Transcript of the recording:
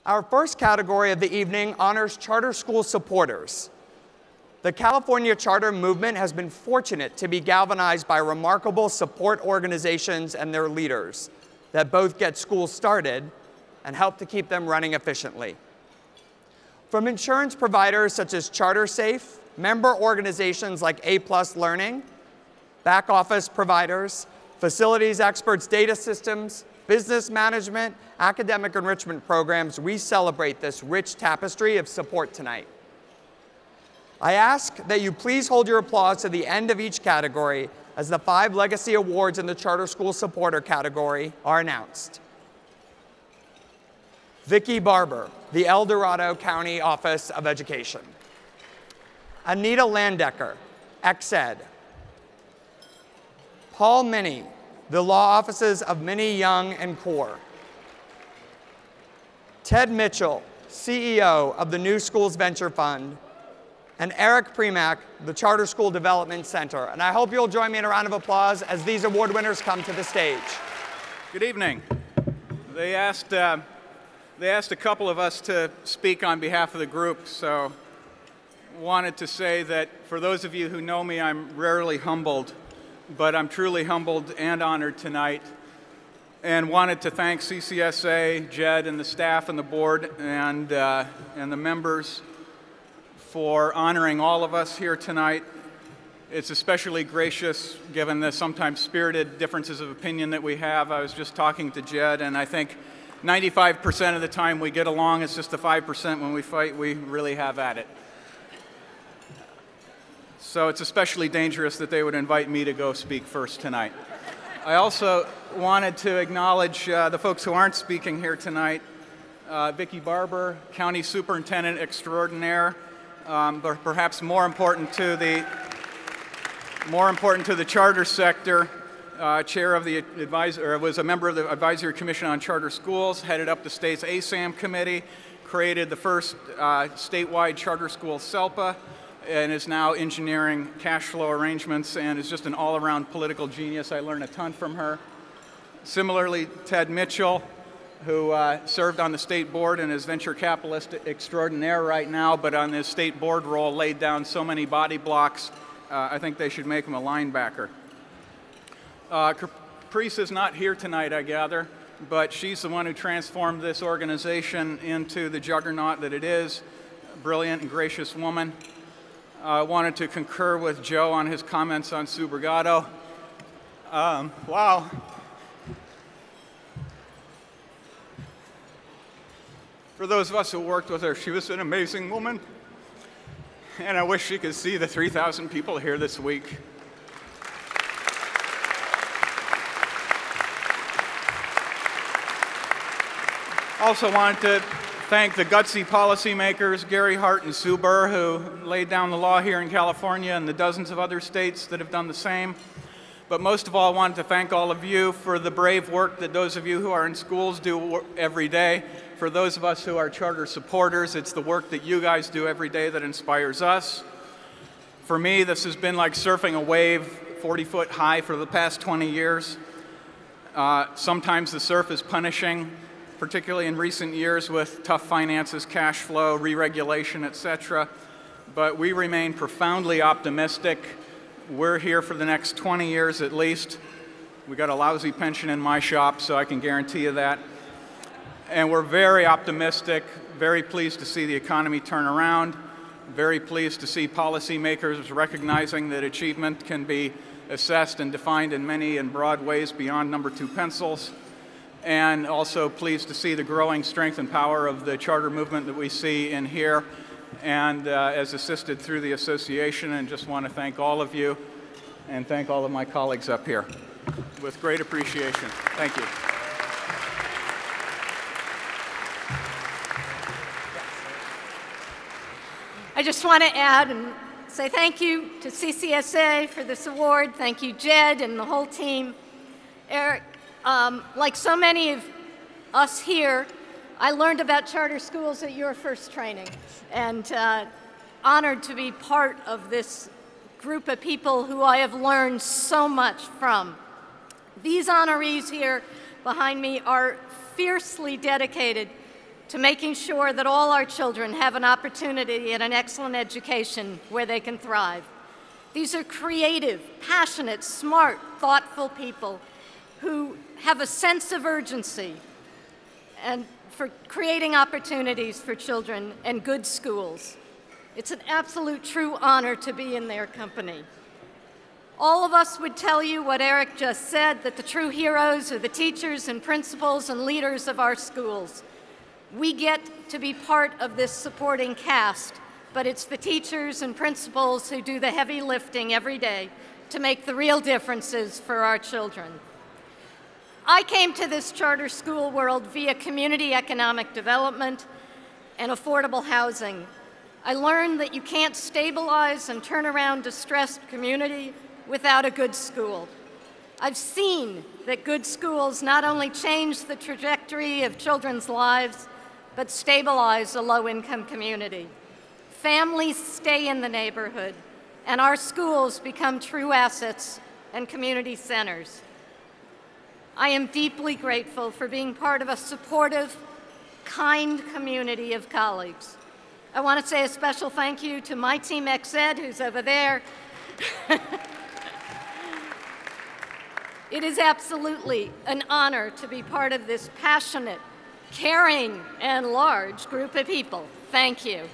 Our first category of the evening honors charter school supporters. The California charter movement has been fortunate to be galvanized by remarkable support organizations and their leaders that both get schools started and help to keep them running efficiently. From insurance providers such as CharterSafe, member organizations like A+ Learning, back office providers, facilities experts, data systems, business management, academic enrichment programs, we celebrate this rich tapestry of support tonight. I ask that you please hold your applause to the end of each category as the 5 legacy awards in the Charter School Supporter category are announced. Vicki Barber, the El Dorado County Office of Education. Anita Landecker, ExEd. Paul Minnie, the law offices of Minnie Young and Core. Ted Mitchell, CEO of the New Schools Venture Fund. And Eric Premack, the Charter School Development Center. And I hope you'll join me in a round of applause as these award winners come to the stage. Good evening. They asked a couple of us to speak on behalf of the group, so wanted to say that for those of you who know me, I'm rarely humbled, but I'm truly humbled and honored tonight, and wanted to thank CCSA, Jed, and the staff and the board and the members for honoring all of us here tonight. It's especially gracious given the sometimes spirited differences of opinion that we have. I was just talking to Jed, and I think 95% of the time we get along. It's just the 5% when we fight, we really have at it. So it's especially dangerous that they would invite me to go speak first tonight. I also wanted to acknowledge the folks who aren't speaking here tonight. Vicki Barber, County Superintendent Extraordinaire, but perhaps more important to the charter sector, chair of the advisor, was a member of the Advisory Commission on Charter Schools, headed up the state's ASAM committee, created the first statewide charter school SELPA, and is now engineering cash flow arrangements and is just an all-around political genius. I learned a ton from her. Similarly, Ted Mitchell, who served on the state board and is venture capitalist extraordinaire right now, but on his state board role laid down so many body blocks, I think they should make him a linebacker. Caprice is not here tonight, I gather, but she's the one who transformed this organization into the juggernaut that it is. A brilliant and gracious woman. I wanted to concur with Joe on his comments on Sue Brigado. Wow. For those of us who worked with her, she was an amazing woman, and I wish she could see the 3,000 people here this week. Also wanted to thank the gutsy policymakers, Gary Hart and Sue Burr, who laid down the law here in California and the dozens of other states that have done the same. But most of all, I wanted to thank all of you for the brave work that those of you who are in schools do every day. For those of us who are charter supporters, it's the work that you guys do every day that inspires us. For me, this has been like surfing a wave 40 foot high for the past 20 years. Sometimes the surf is punishing, particularly in recent years with tough finances, cash flow, re-regulation, etc. But we remain profoundly optimistic. We're here for the next 20 years at least. We got a lousy pension in my shop, so I can guarantee you that. And we're very optimistic, very pleased to see the economy turn around, very pleased to see policymakers recognizing that achievement can be assessed and defined in many and broad ways beyond number 2 pencils, and also pleased to see the growing strength and power of the charter movement that we see in here and as assisted through the association, and just want to thank all of you and thank all of my colleagues up here with great appreciation. Thank you. I just want to add and say thank you to CCSA for this award. Thank you, Jed, and the whole team. Eric, like so many of us here, I learned about charter schools at your first training, and honored to be part of this group of people who I have learned so much from. These honorees here behind me are fiercely dedicated to making sure that all our children have an opportunity at an excellent education where they can thrive. These are creative, passionate, smart, thoughtful people who have a sense of urgency and for creating opportunities for children and good schools. It's an absolute true honor to be in their company. All of us would tell you what Eric just said, that the true heroes are the teachers and principals and leaders of our schools. We get to be part of this supporting cast, but it's the teachers and principals who do the heavy lifting every day to make the real differences for our children. I came to this charter school world via community economic development and affordable housing. I learned that you can't stabilize and turn around distressed community without a good school. I've seen that good schools not only change the trajectory of children's lives, but stabilize a low-income community. Families stay in the neighborhood, and our schools become true assets and community centers. I am deeply grateful for being part of a supportive, kind community of colleagues. I want to say a special thank you to my team XEd, who's over there. It is absolutely an honor to be part of this passionate, caring, and large group of people. Thank you.